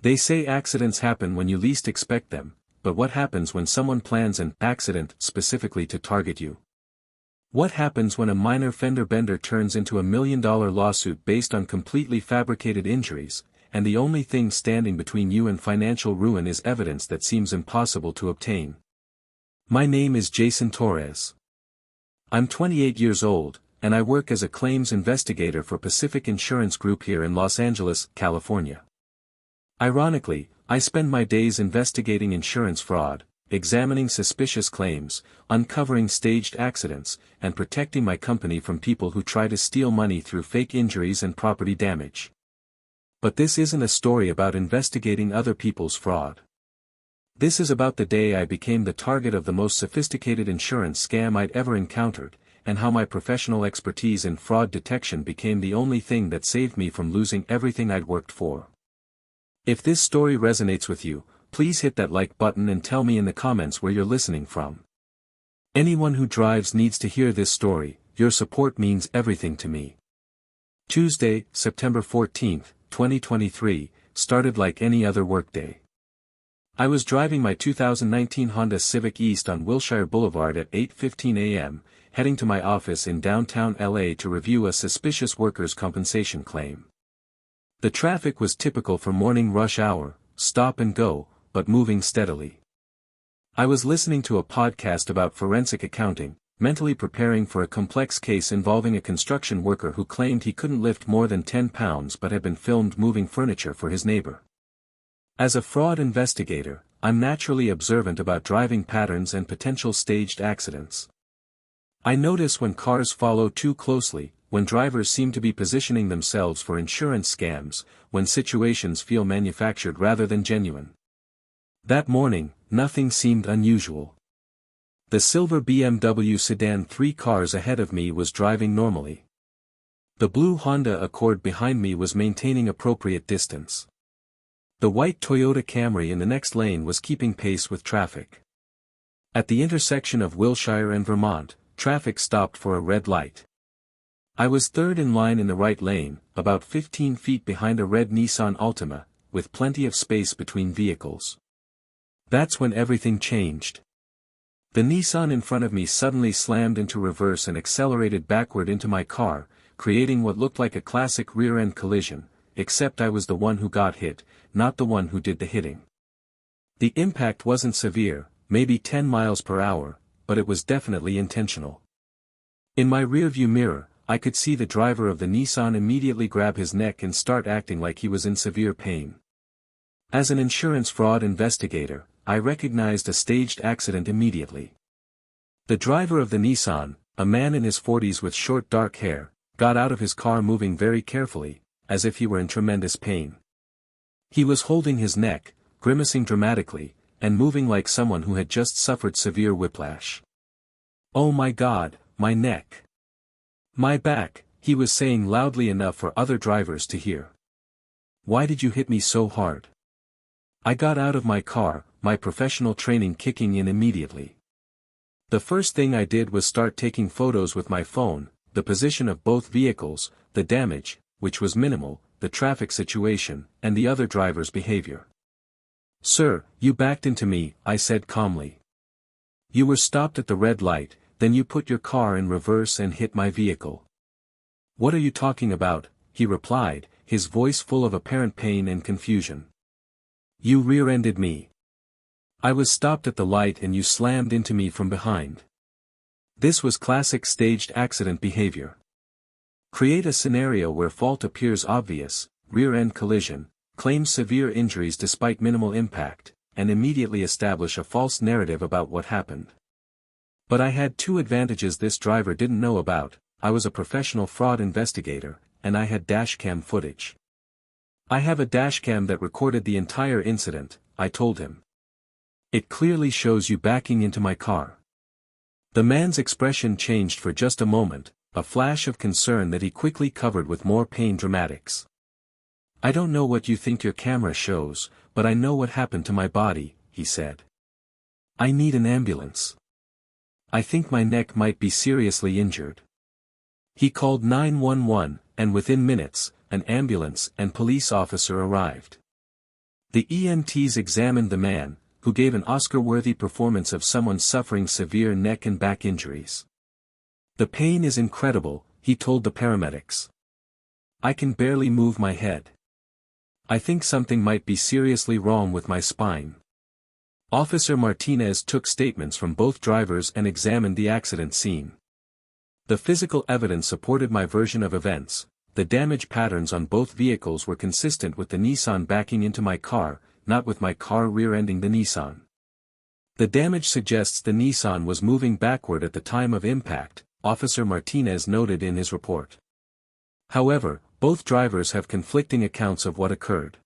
They say accidents happen when you least expect them, but what happens when someone plans an accident specifically to target you? What happens when a minor fender bender turns into a $1 million lawsuit based on completely fabricated injuries, and the only thing standing between you and financial ruin is evidence that seems impossible to obtain? My name is Jason Torres. I'm 28 years old, and I work as a claims investigator for Pacific Insurance Group here in Los Angeles, California. Ironically, I spend my days investigating insurance fraud, examining suspicious claims, uncovering staged accidents, and protecting my company from people who try to steal money through fake injuries and property damage. But this isn't a story about investigating other people's fraud. This is about the day I became the target of the most sophisticated insurance scam I'd ever encountered, and how my professional expertise in fraud detection became the only thing that saved me from losing everything I'd worked for. If this story resonates with you, please hit that like button and tell me in the comments where you're listening from. Anyone who drives needs to hear this story. Your support means everything to me. Tuesday, September 14th, 2023, started like any other workday. I was driving my 2019 Honda Civic East on Wilshire Boulevard at 8:15 a.m., heading to my office in downtown LA to review a suspicious workers' compensation claim. The traffic was typical for morning rush hour, stop and go, but moving steadily. I was listening to a podcast about forensic accounting, mentally preparing for a complex case involving a construction worker who claimed he couldn't lift more than 10 pounds but had been filmed moving furniture for his neighbor. As a fraud investigator, I'm naturally observant about driving patterns and potential staged accidents. I notice when cars follow too closely, when drivers seem to be positioning themselves for insurance scams, when situations feel manufactured rather than genuine. That morning, nothing seemed unusual. The silver BMW sedan 3 cars ahead of me was driving normally. The blue Honda Accord behind me was maintaining appropriate distance. The white Toyota Camry in the next lane was keeping pace with traffic. At the intersection of Wilshire and Vermont, traffic stopped for a red light. I was third in line in the right lane, about 15 feet behind a red Nissan Altima, with plenty of space between vehicles. That's when everything changed. The Nissan in front of me suddenly slammed into reverse and accelerated backward into my car, creating what looked like a classic rear-end collision, except I was the one who got hit, not the one who did the hitting. The impact wasn't severe, maybe 10 miles per hour, but it was definitely intentional. In my rearview mirror, I could see the driver of the Nissan immediately grab his neck and start acting like he was in severe pain. As an insurance fraud investigator, I recognized a staged accident immediately. The driver of the Nissan, a man in his 40s with short dark hair, got out of his car moving very carefully, as if he were in tremendous pain. He was holding his neck, grimacing dramatically, and moving like someone who had just suffered severe whiplash. "Oh my God, my neck. My back," he was saying loudly enough for other drivers to hear. "Why did you hit me so hard?" I got out of my car, my professional training kicking in immediately. The first thing I did was start taking photos with my phone, the position of both vehicles, the damage, which was minimal, the traffic situation, and the other driver's behavior. "Sir, you backed into me," I said calmly. "You were stopped at the red light, then you put your car in reverse and hit my vehicle." "What are you talking about?" he replied, his voice full of apparent pain and confusion. "You rear-ended me. I was stopped at the light and you slammed into me from behind." This was classic staged accident behavior. Create a scenario where fault appears obvious, rear-end collision, claim severe injuries despite minimal impact, and immediately establish a false narrative about what happened. But I had two advantages this driver didn't know about: I was a professional fraud investigator, and I had dashcam footage. "I have a dashcam that recorded the entire incident," I told him. "It clearly shows you backing into my car." The man's expression changed for just a moment, a flash of concern that he quickly covered with more pain dramatics. "I don't know what you think your camera shows, but I know what happened to my body," he said. "I need an ambulance. I think my neck might be seriously injured." He called 911, and within minutes, an ambulance and police officer arrived. The EMTs examined the man, who gave an Oscar-worthy performance of someone suffering severe neck and back injuries. "The pain is incredible," he told the paramedics. "I can barely move my head. I think something might be seriously wrong with my spine." Officer Martinez took statements from both drivers and examined the accident scene. "The physical evidence supported my version of events. The damage patterns on both vehicles were consistent with the Nissan backing into my car, not with my car rear-ending the Nissan. The damage suggests the Nissan was moving backward at the time of impact," Officer Martinez noted in his report. However, both drivers have conflicting accounts of what occurred.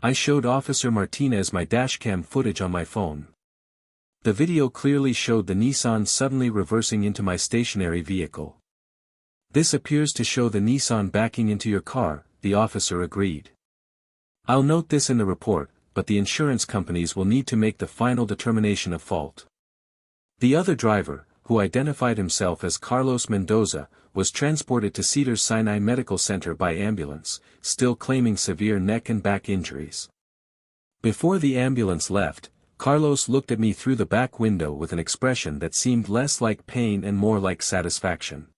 "I showed Officer Martinez my dashcam footage on my phone. The video clearly showed the Nissan suddenly reversing into my stationary vehicle. This appears to show the Nissan backing into your car," the officer agreed. "I'll note this in the report, but the insurance companies will need to make the final determination of fault." The other driver, who identified himself as Carlos Mendoza, was transported to Cedars-Sinai Medical Center by ambulance, still claiming severe neck and back injuries. Before the ambulance left, Carlos looked at me through the back window with an expression that seemed less like pain and more like satisfaction.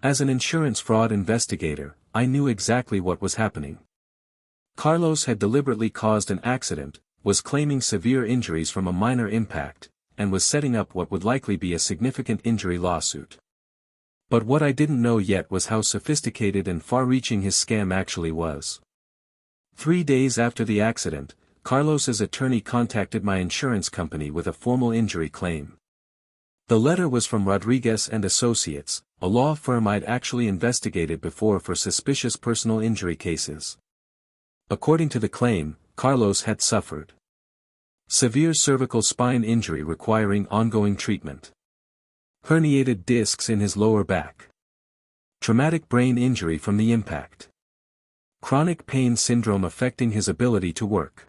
As an insurance fraud investigator, I knew exactly what was happening. Carlos had deliberately caused an accident, was claiming severe injuries from a minor impact, and was setting up what would likely be a significant injury lawsuit. But what I didn't know yet was how sophisticated and far-reaching his scam actually was. 3 days after the accident, Carlos's attorney contacted my insurance company with a formal injury claim. The letter was from Rodriguez and Associates, a law firm I'd actually investigated before for suspicious personal injury cases. According to the claim, Carlos had suffered severe cervical spine injury requiring ongoing treatment, herniated discs in his lower back, traumatic brain injury from the impact, chronic pain syndrome affecting his ability to work,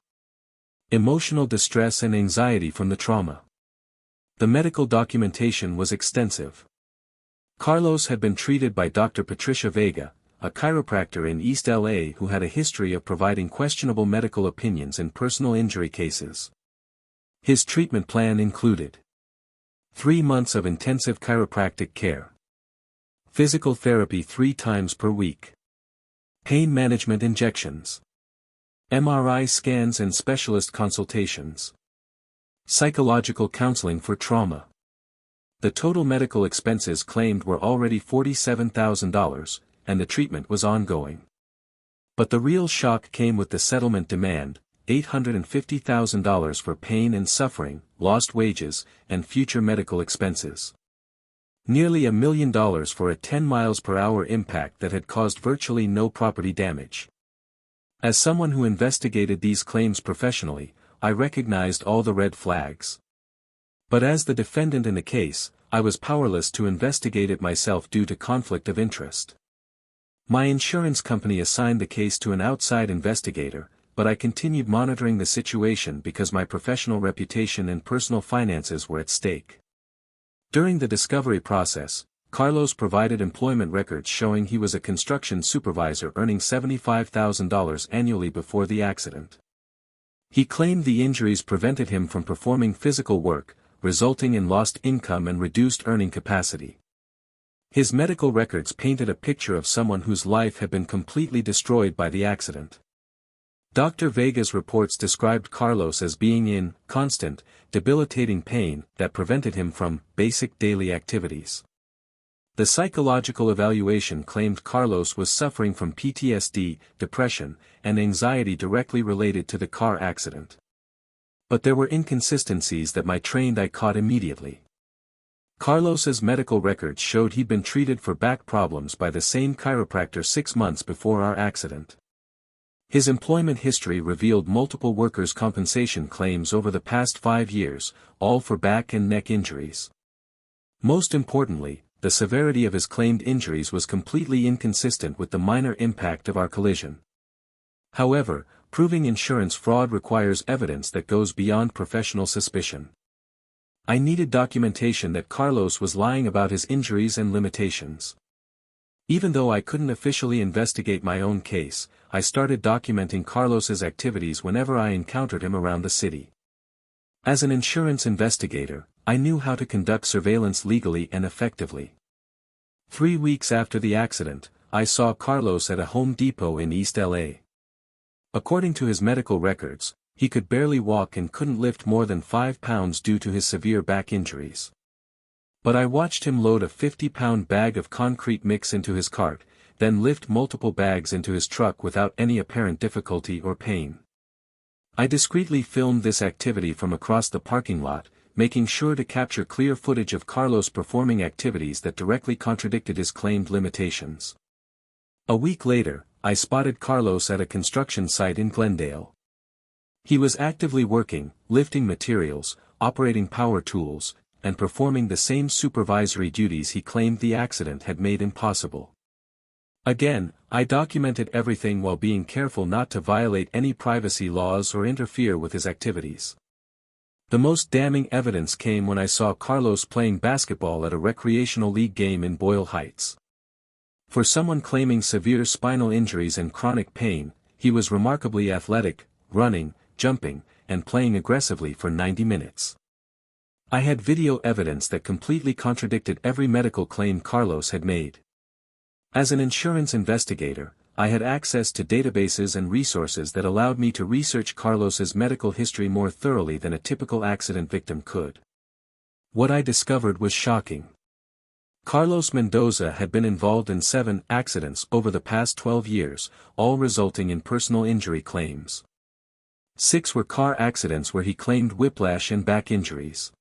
emotional distress and anxiety from the trauma. The medical documentation was extensive. Carlos had been treated by Dr. Patricia Vega, a chiropractor in East LA who had a history of providing questionable medical opinions in personal injury cases. His treatment plan included 3 months of intensive chiropractic care, physical therapy 3 times per week, pain management injections, MRI scans and specialist consultations, psychological counseling for trauma. The total medical expenses claimed were already $47,000, and the treatment was ongoing. But the real shock came with the settlement demand, $850,000 for pain and suffering, lost wages, and future medical expenses. Nearly $1 million for a 10 miles per hour impact that had caused virtually no property damage. As someone who investigated these claims professionally, I recognized all the red flags. But as the defendant in the case, I was powerless to investigate it myself due to conflict of interest. My insurance company assigned the case to an outside investigator, but I continued monitoring the situation because my professional reputation and personal finances were at stake. During the discovery process, Carlos provided employment records showing he was a construction supervisor earning $75,000 annually before the accident. He claimed the injuries prevented him from performing physical work, resulting in lost income and reduced earning capacity. His medical records painted a picture of someone whose life had been completely destroyed by the accident. Dr. Vega's reports described Carlos as being in constant, debilitating pain that prevented him from basic daily activities. The psychological evaluation claimed Carlos was suffering from PTSD, depression, and anxiety directly related to the car accident. But there were inconsistencies that my trained eye caught immediately. Carlos's medical records showed he'd been treated for back problems by the same chiropractor 6 months before our accident. His employment history revealed multiple workers' compensation claims over the past 5 years, all for back and neck injuries. Most importantly, the severity of his claimed injuries was completely inconsistent with the minor impact of our collision. However, proving insurance fraud requires evidence that goes beyond professional suspicion. I needed documentation that Carlos was lying about his injuries and limitations. Even though I couldn't officially investigate my own case, I started documenting Carlos's activities whenever I encountered him around the city. As an insurance investigator, I knew how to conduct surveillance legally and effectively. 3 weeks after the accident, I saw Carlos at a Home Depot in East LA. According to his medical records, he could barely walk and couldn't lift more than 5 pounds due to his severe back injuries. But I watched him load a 50-pound bag of concrete mix into his cart, then lift multiple bags into his truck without any apparent difficulty or pain. I discreetly filmed this activity from across the parking lot, making sure to capture clear footage of Carlos performing activities that directly contradicted his claimed limitations. A week later, I spotted Carlos at a construction site in Glendale. He was actively working, lifting materials, operating power tools, and performing the same supervisory duties he claimed the accident had made impossible. Again, I documented everything while being careful not to violate any privacy laws or interfere with his activities. The most damning evidence came when I saw Carlos playing basketball at a recreational league game in Boyle Heights. For someone claiming severe spinal injuries and chronic pain, he was remarkably athletic, running, jumping, and playing aggressively for 90 minutes. I had video evidence that completely contradicted every medical claim Carlos had made. As an insurance investigator, I had access to databases and resources that allowed me to research Carlos's medical history more thoroughly than a typical accident victim could. What I discovered was shocking. Carlos Mendoza had been involved in 7 accidents over the past 12 years, all resulting in personal injury claims. 6 were car accidents where he claimed whiplash and back injuries.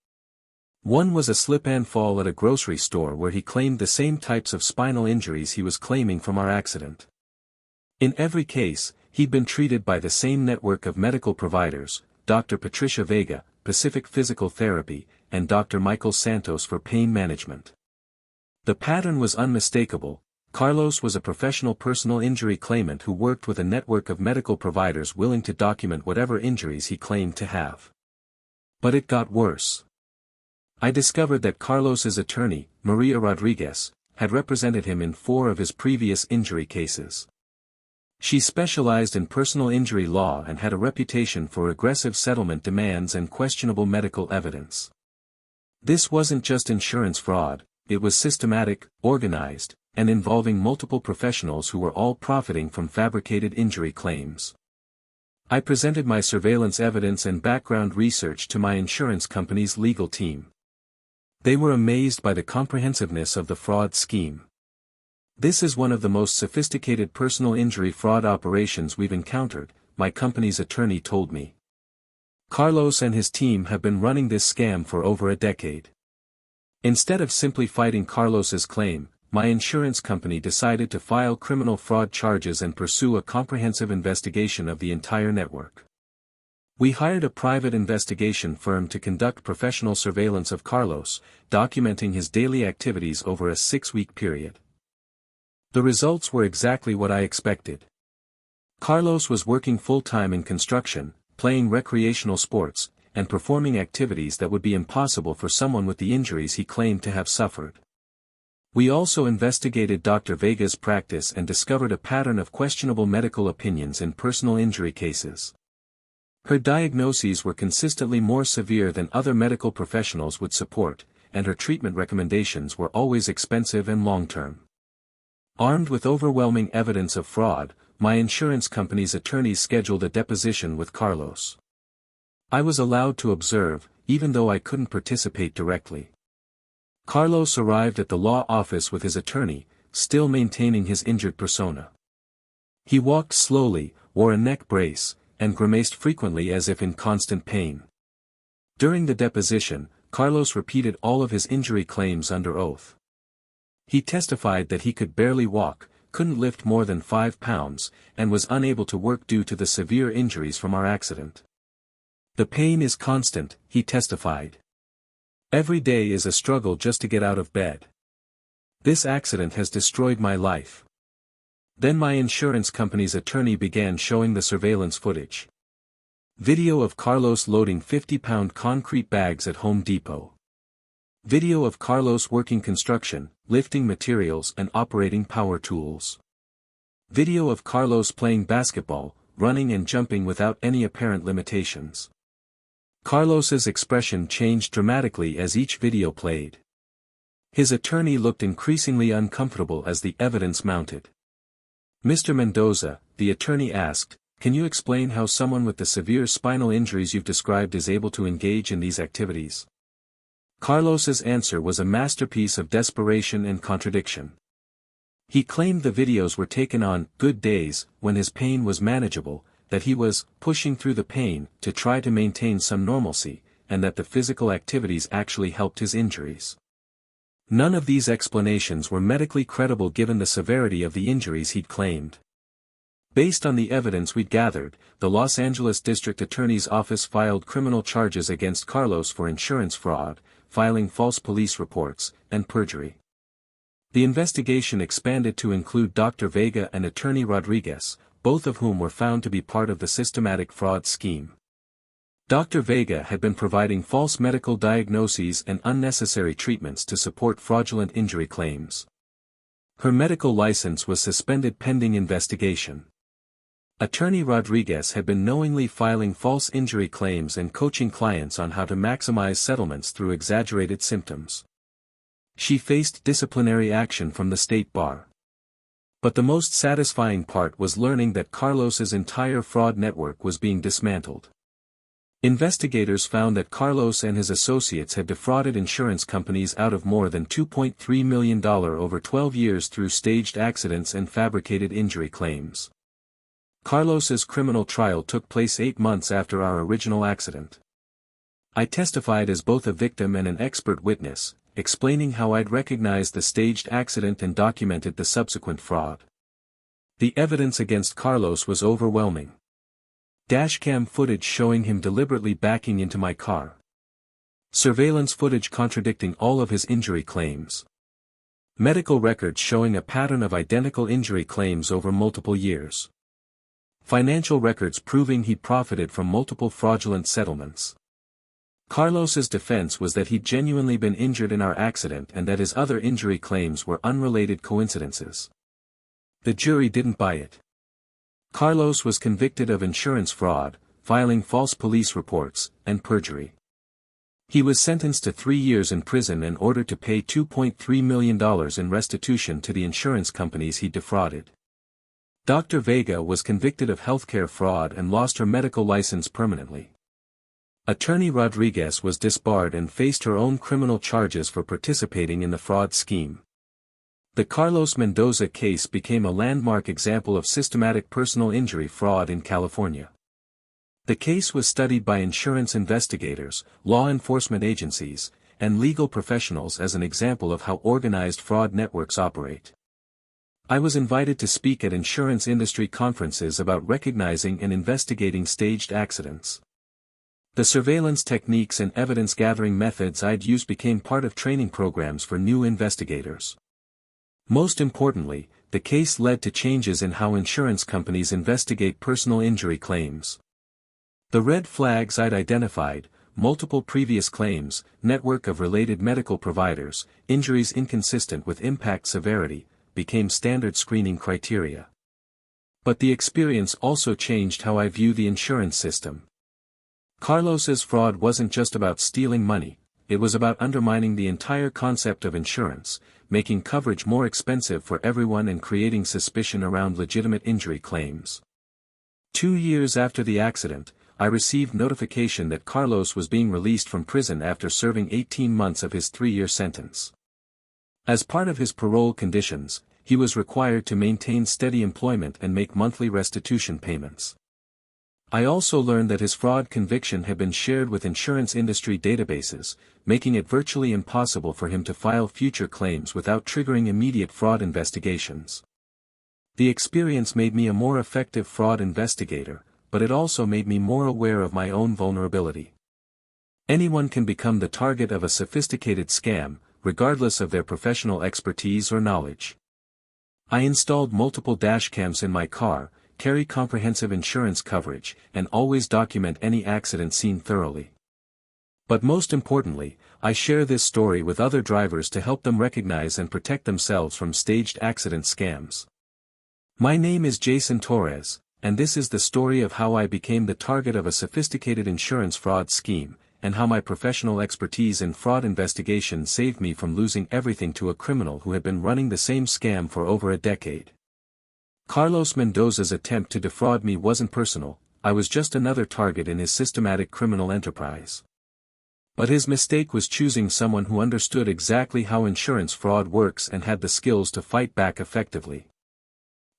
1 was a slip and fall at a grocery store where he claimed the same types of spinal injuries he was claiming from our accident. In every case, he'd been treated by the same network of medical providers, Dr. Patricia Vega, Pacific Physical Therapy, and Dr. Michael Santos for pain management. The pattern was unmistakable. Carlos was a professional personal injury claimant who worked with a network of medical providers willing to document whatever injuries he claimed to have. But it got worse. I discovered that Carlos's attorney, Maria Rodriguez, had represented him in 4 of his previous injury cases. She specialized in personal injury law and had a reputation for aggressive settlement demands and questionable medical evidence. This wasn't just insurance fraud, it was systematic, organized, and involving multiple professionals who were all profiting from fabricated injury claims. I presented my surveillance evidence and background research to my insurance company's legal team. They were amazed by the comprehensiveness of the fraud scheme. This is one of the most sophisticated personal injury fraud operations we've encountered, my company's attorney told me. Carlos and his team have been running this scam for over a decade. Instead of simply fighting Carlos's claim, my insurance company decided to file criminal fraud charges and pursue a comprehensive investigation of the entire network. We hired a private investigation firm to conduct professional surveillance of Carlos, documenting his daily activities over a 6-week period. The results were exactly what I expected. Carlos was working full-time in construction, playing recreational sports, and performing activities that would be impossible for someone with the injuries he claimed to have suffered. We also investigated Dr. Vega's practice and discovered a pattern of questionable medical opinions in personal injury cases. Her diagnoses were consistently more severe than other medical professionals would support, and her treatment recommendations were always expensive and long-term. Armed with overwhelming evidence of fraud, my insurance company's attorneys scheduled a deposition with Carlos. I was allowed to observe, even though I couldn't participate directly. Carlos arrived at the law office with his attorney, still maintaining his injured persona. He walked slowly, wore a neck brace, and grimaced frequently as if in constant pain. During the deposition, Carlos repeated all of his injury claims under oath. He testified that he could barely walk, couldn't lift more than 5 pounds, and was unable to work due to the severe injuries from our accident. The pain is constant, he testified. Every day is a struggle just to get out of bed. This accident has destroyed my life. Then my insurance company's attorney began showing the surveillance footage. Video of Carlos loading 50-pound concrete bags at Home Depot. Video of Carlos working construction, lifting materials and operating power tools. Video of Carlos playing basketball, running and jumping without any apparent limitations. Carlos's expression changed dramatically as each video played. His attorney looked increasingly uncomfortable as the evidence mounted. "Mr. Mendoza," the attorney asked, "can you explain how someone with the severe spinal injuries you've described is able to engage in these activities?" Carlos's answer was a masterpiece of desperation and contradiction. He claimed the videos were taken on good days, when his pain was manageable, that he was pushing through the pain to try to maintain some normalcy, and that the physical activities actually helped his injuries. None of these explanations were medically credible given the severity of the injuries he'd claimed. Based on the evidence we'd gathered, the Los Angeles District Attorney's Office filed criminal charges against Carlos for insurance fraud, filing false police reports, and perjury. The investigation expanded to include Dr. Vega and Attorney Rodriguez, both of whom were found to be part of the systematic fraud scheme. Dr. Vega had been providing false medical diagnoses and unnecessary treatments to support fraudulent injury claims. Her medical license was suspended pending investigation. Attorney Rodriguez had been knowingly filing false injury claims and coaching clients on how to maximize settlements through exaggerated symptoms. She faced disciplinary action from the state bar. But the most satisfying part was learning that Carlos's entire fraud network was being dismantled. Investigators found that Carlos and his associates had defrauded insurance companies out of more than $2.3 million over 12 years through staged accidents and fabricated injury claims. Carlos's criminal trial took place 8 months after our original accident. I testified as both a victim and an expert witness, explaining how I'd recognized the staged accident and documented the subsequent fraud. The evidence against Carlos was overwhelming. Dashcam footage showing him deliberately backing into my car. Surveillance footage contradicting all of his injury claims. Medical records showing a pattern of identical injury claims over multiple years. Financial records proving he profited from multiple fraudulent settlements. Carlos's defense was that he'd genuinely been injured in our accident and that his other injury claims were unrelated coincidences. The jury didn't buy it. Carlos was convicted of insurance fraud, filing false police reports, and perjury. He was sentenced to 3 years in prison and ordered to pay $2.3 million in restitution to the insurance companies he defrauded. Dr. Vega was convicted of healthcare fraud and lost her medical license permanently. Attorney Rodriguez was disbarred and faced her own criminal charges for participating in the fraud scheme. The Carlos Mendoza case became a landmark example of systematic personal injury fraud in California. The case was studied by insurance investigators, law enforcement agencies, and legal professionals as an example of how organized fraud networks operate. I was invited to speak at insurance industry conferences about recognizing and investigating staged accidents. The surveillance techniques and evidence-gathering methods I'd used became part of training programs for new investigators. Most importantly, the case led to changes in how insurance companies investigate personal injury claims. The red flags I'd identified, multiple previous claims, network of related medical providers, injuries inconsistent with impact severity, became standard screening criteria. But the experience also changed how I view the insurance system. Carlos's fraud wasn't just about stealing money, it was about undermining the entire concept of insurance, making coverage more expensive for everyone and creating suspicion around legitimate injury claims. 2 years after the accident, I received notification that Carlos was being released from prison after serving 18 months of his 3-year sentence. As part of his parole conditions, he was required to maintain steady employment and make monthly restitution payments. I also learned that his fraud conviction had been shared with insurance industry databases, making it virtually impossible for him to file future claims without triggering immediate fraud investigations. The experience made me a more effective fraud investigator, but it also made me more aware of my own vulnerability. Anyone can become the target of a sophisticated scam, regardless of their professional expertise or knowledge. I installed multiple dashcams in my car, carry comprehensive insurance coverage, and always document any accident scene thoroughly. But most importantly, I share this story with other drivers to help them recognize and protect themselves from staged accident scams. My name is Jason Torres, and this is the story of how I became the target of a sophisticated insurance fraud scheme, and how my professional expertise in fraud investigation saved me from losing everything to a criminal who had been running the same scam for over a decade. Carlos Mendoza's attempt to defraud me wasn't personal, I was just another target in his systematic criminal enterprise. But his mistake was choosing someone who understood exactly how insurance fraud works and had the skills to fight back effectively.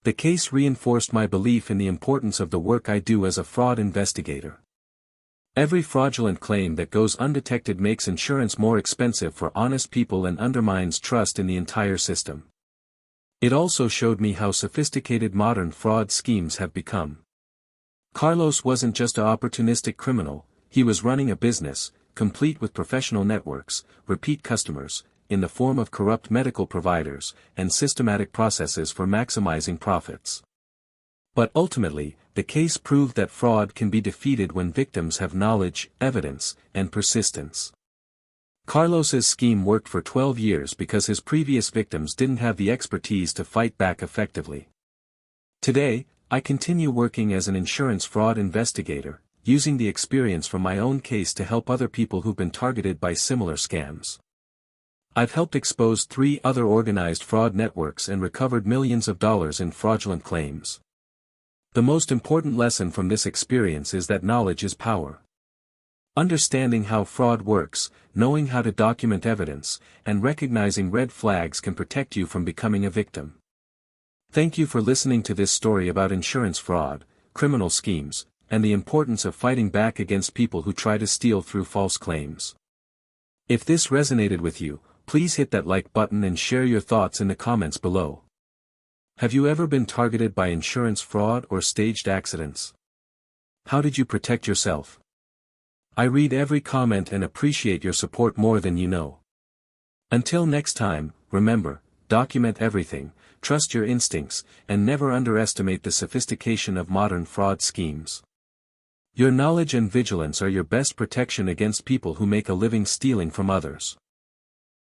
The case reinforced my belief in the importance of the work I do as a fraud investigator. Every fraudulent claim that goes undetected makes insurance more expensive for honest people and undermines trust in the entire system. It also showed me how sophisticated modern fraud schemes have become. Carlos wasn't just an opportunistic criminal, he was running a business, complete with professional networks, repeat customers, in the form of corrupt medical providers, and systematic processes for maximizing profits. But ultimately, the case proved that fraud can be defeated when victims have knowledge, evidence, and persistence. Carlos's scheme worked for 12 years because his previous victims didn't have the expertise to fight back effectively. Today, I continue working as an insurance fraud investigator, using the experience from my own case to help other people who've been targeted by similar scams. I've helped expose 3 other organized fraud networks and recovered millions of dollars in fraudulent claims. The most important lesson from this experience is that knowledge is power. Understanding how fraud works, knowing how to document evidence, and recognizing red flags can protect you from becoming a victim. Thank you for listening to this story about insurance fraud, criminal schemes, and the importance of fighting back against people who try to steal through false claims. If this resonated with you, please hit that like button and share your thoughts in the comments below. Have you ever been targeted by insurance fraud or staged accidents? How did you protect yourself? I read every comment and appreciate your support more than you know. Until next time, remember, document everything, trust your instincts, and never underestimate the sophistication of modern fraud schemes. Your knowledge and vigilance are your best protection against people who make a living stealing from others.